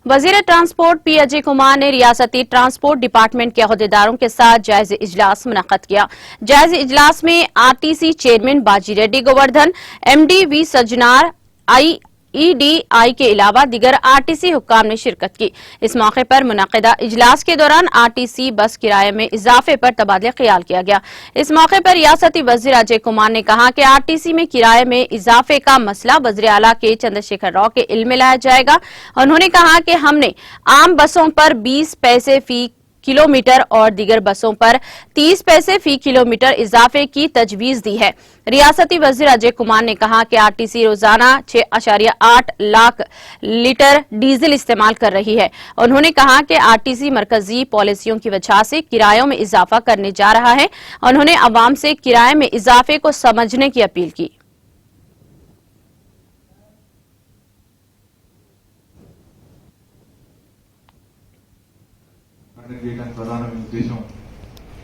वजीर transport P Ajay Kumar ने रियासती ट्रांसपोर्ट डिपार्टमेंट के अहदेदारों के साथ जायजा इजलास मुनक्कद किया। जायजा इजलास में RTC chairman Baji Reddy Govardhan, MD V Sajjanar, EDI के अलावा दिगर आरटीसी हुक्काम ने शिरकत की। इस मौके पर मुनक्किदा इजलास के दौरान आरटीसी बस किराए में इजाफे पर तबादला ख्याल किया गया। इस मौके पर रियासती वजीर अजय कुमार ने कहा कि आरटीसी में किराए में इजाफे का मसला वज़ीर आला के चंद्रशेखर राव के इल्म में लाया जाएगा। उन्होंने कहा कि हमने आम बसों पर 20 पैसे फी किलोमीटर और दीगर बसों पर 30 पैसे फी किलोमीटर इजाफे की तजवीज दी है। रियासती वजीर अजय कुमार ने कहा कि आरटीसी रोजाना 6.8 लाख लीटर डीजल इस्तेमाल कर रही है। उन्होंने कहा कि आरटीसी मरकजी पॉलिसियों की वजह से किरायों में इजाफा करने जा रहा है। उन्होंने अवाम से किराए में इजाफे को समझने की अपील की। చేయడానికి ప్రధానమైన ఉద్దేశం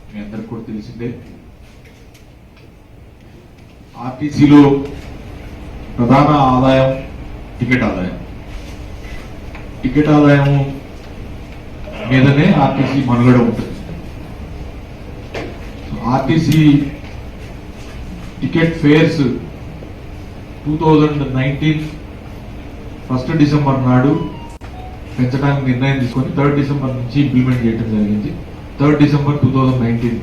మీ అందరికీ కూడా తెలిసిందే। ఆర్టీసీలో ప్రధాన ఆదాయం టికెట్ ఆదాయం మీదనే ఆర్టీసీ మనుగడ ఉంటుంది। ఆర్టీసీ టికెట్ ఫేర్స్ 2019 1 డిసెంబర్ నాడు పెంచడానికి నిర్ణయం తీసుకొని 3 డిసెంబర్ నుంచి ఇంప్లిమెంట్ చేయడం జరిగింది। 3 డిసెంబర్ 2019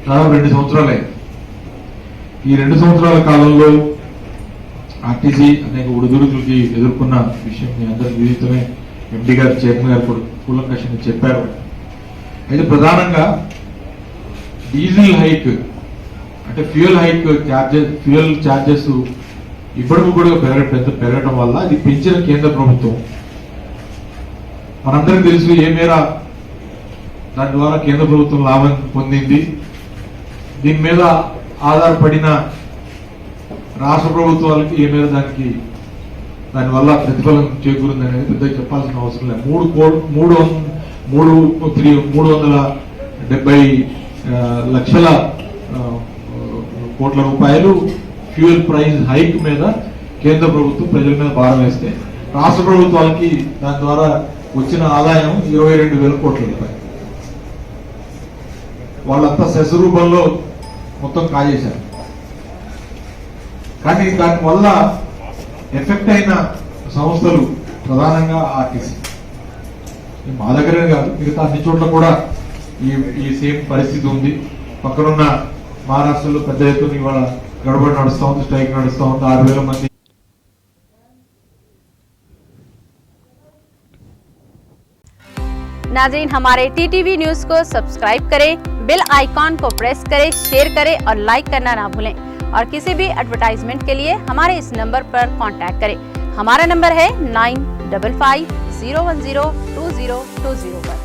దాదాపు 2 సంవత్సరాలే। ఈ 2 సంవత్సరాల కాలంలో ఆర్టీసీ అనేక ఒడిదుడుకులకి ఎదుర్కొన్న విషయం మీ అందరికీ విదితమే। ఎండీ గారు, చైర్మన్ గారు కూడా కూలంకషంగా చెప్పారు। అయితే ప్రధానంగా డీజిల్ హైక్ అంటే ఫ్యూయల్ ఛార్జెస్ ఇప్పటికి కూడా పెరగడం వల్ల అది పెంచిన కేంద్ర ప్రభుత్వం మనందరికీ తెలుసు ఏ మేర దాని ద్వారా కేంద్ర ప్రభుత్వం లాభం పొందింది। దీని మీద ఆధారపడిన రాష్ట్ర ప్రభుత్వాలకి ఏ మేర దానివల్ల ప్రతిఫలం చేకూరింది అనేది పెద్దగా చెప్పాల్సిన అవసరం లేదు। 370 లక్షల కోట్ల రూపాయలు ఫ్యూయల్ ప్రైస్ హైక్ మీద కేంద్ర ప్రభుత్వం ప్రజల మీద భారం వేస్తే రాష్ట్ర ప్రభుత్వాలకి దాని ద్వారా వచ్చిన ఆదాయం 22,000 కోట్ల రూపాయలు। వాళ్ళంతా సెస్ రూపంలో మొత్తం కాజేశారు। కానీ దానివల్ల ఎఫెక్ట్ అయిన సంస్థలు ప్రధానంగా ఆర్టీసీ, మా దగ్గరే కాదు మిగతా అన్ని చోట్ల కూడా ఈ సేమ్ పరిస్థితి ఉంది। పక్కనున్న మహారాష్ట్రలో పెద్ద ఎత్తున ఇవాళ గడబడి నడుస్తూ ఉంది, స్ట్రైక్ నడుస్తూ ఉంది। 6,000 మంది नाज़रीन, हमारे टीटीवी न्यूज को सब्सक्राइब करें, बेल आइकॉन को प्रेस करें, शेयर करें और लाइक करना ना भूलें। और किसी भी एडवर्टाइजमेंट के लिए हमारे इस नंबर पर कांटेक्ट करें। हमारा नंबर है 9550102020 पर।